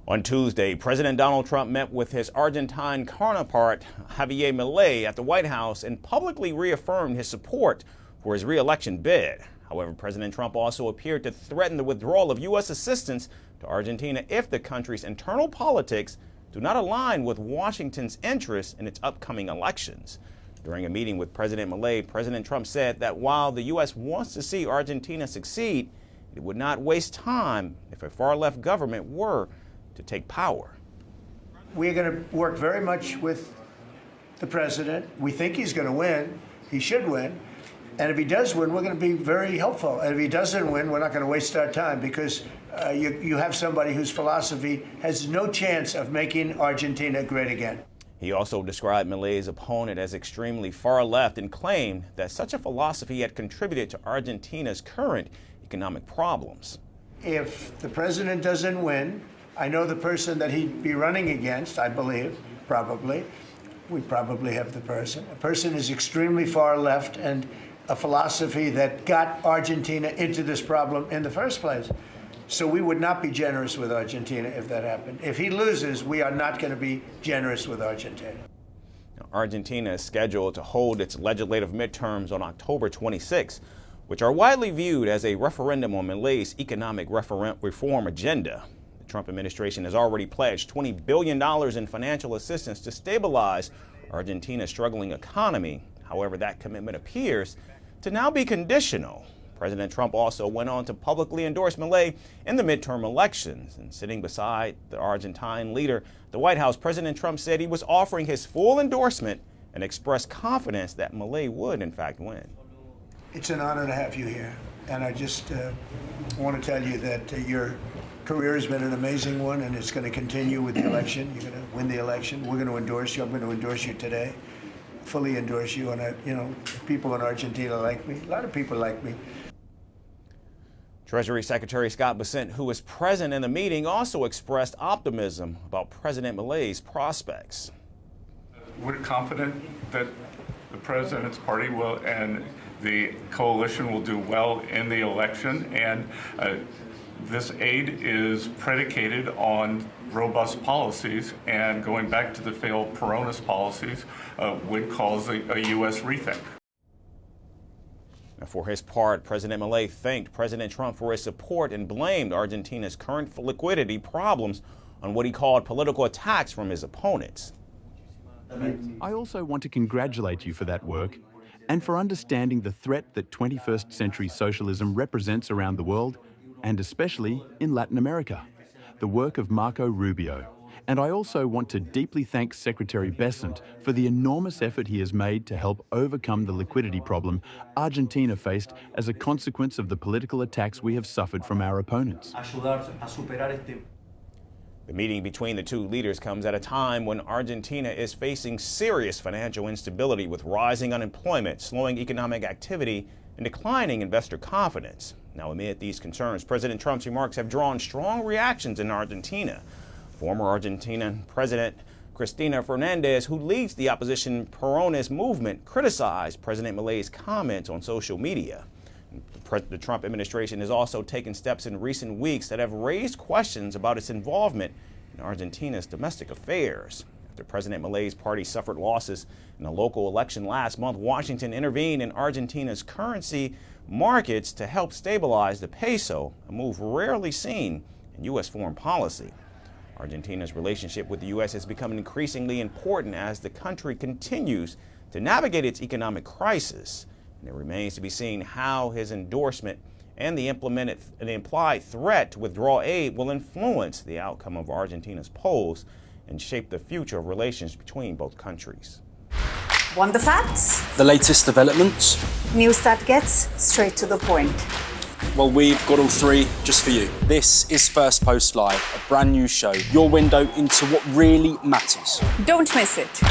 On Tuesday, President Donald Trump met with his Argentine counterpart, Javier Milei, at the White House and publicly reaffirmed his support for his re-election bid. However, President Trump also appeared to threaten the withdrawal of U.S. assistance to Argentina if the country's internal politics do not align with Washington's interests in its upcoming elections. During a meeting with President Milei, President Trump said that while the U.S. wants to see Argentina succeed, it would not waste time if a far-left government were to take power. We're going to work very much with the president. We think he's going to win. He should win. And if he does win, we're going to be very helpful. And if he doesn't win, we're not going to waste our time because you have somebody whose philosophy has no chance of making Argentina great again. He also described Milei's opponent as extremely far left and claimed that such a philosophy had contributed to Argentina's current economic problems. If the president doesn't win, I know the person that he'd be running against, I believe, probably. We probably have the person. A person is extremely far left and a philosophy that got Argentina into this problem in the first place. So we would not be generous with Argentina if that happened. If he loses, we are not going to be generous with Argentina. Now, Argentina is scheduled to hold its legislative midterms on October 26, which are widely viewed as a referendum on Milei's economic reform agenda. The Trump administration has already pledged $20 billion in financial assistance to stabilize Argentina's struggling economy. However, that commitment appears to now be conditional. President Trump also went on to publicly endorse Milei in the midterm elections. And sitting beside the Argentine leader at the White House, President Trump said he was offering his full endorsement and expressed confidence that Milei would, in fact, win. It's an honor to have you here. And I just want to tell you that your career has been an amazing one, and it's going to continue with the election. You're going to win the election. We're going to endorse you. I'm going to endorse you today. Fully endorse you. And, people in Argentina like me. A lot of people like me. Treasury Secretary Scott Bessent, who was present in the meeting, also expressed optimism about President Milei's prospects. We're confident that the president's party will and the coalition will do well in the election, and this aid is predicated on robust policies, and going back to the failed Peronist policies would cause a U.S. rethink. Now, for his part, President Milei thanked President Trump for his support and blamed Argentina's current liquidity problems on what he called political attacks from his opponents. I also want to congratulate you for that work and for understanding the threat that 21st century socialism represents around the world, and especially in Latin America, the work of Marco Rubio. And I also want to deeply thank Secretary Bessent for the enormous effort he has made to help overcome the liquidity problem Argentina faced as a consequence of the political attacks we have suffered from our opponents. The meeting between the two leaders comes at a time when Argentina is facing serious financial instability with rising unemployment, slowing economic activity, and declining investor confidence. Now, amid these concerns, President Trump's remarks have drawn strong reactions in Argentina. Former Argentinian President Cristina Fernandez, who leads the opposition Peronist movement, criticized President Milei's comments on social media. The Trump administration has also taken steps in recent weeks that have raised questions about its involvement in Argentina's domestic affairs. After President Milei's party suffered losses in a local election last month, Washington intervened in Argentina's currency markets to help stabilize the peso, a move rarely seen in U.S. foreign policy. Argentina's relationship with the U.S. has become increasingly important as the country continues to navigate its economic crisis. And it remains to be seen how his endorsement and the implied threat to withdraw aid will influence the outcome of Argentina's polls and shape the future of relations between both countries. Want the facts? The latest developments? News that gets straight to the point. Well, we've got all three just for you. This is Firstpost Live, a brand new show, your window into what really matters. Don't miss it.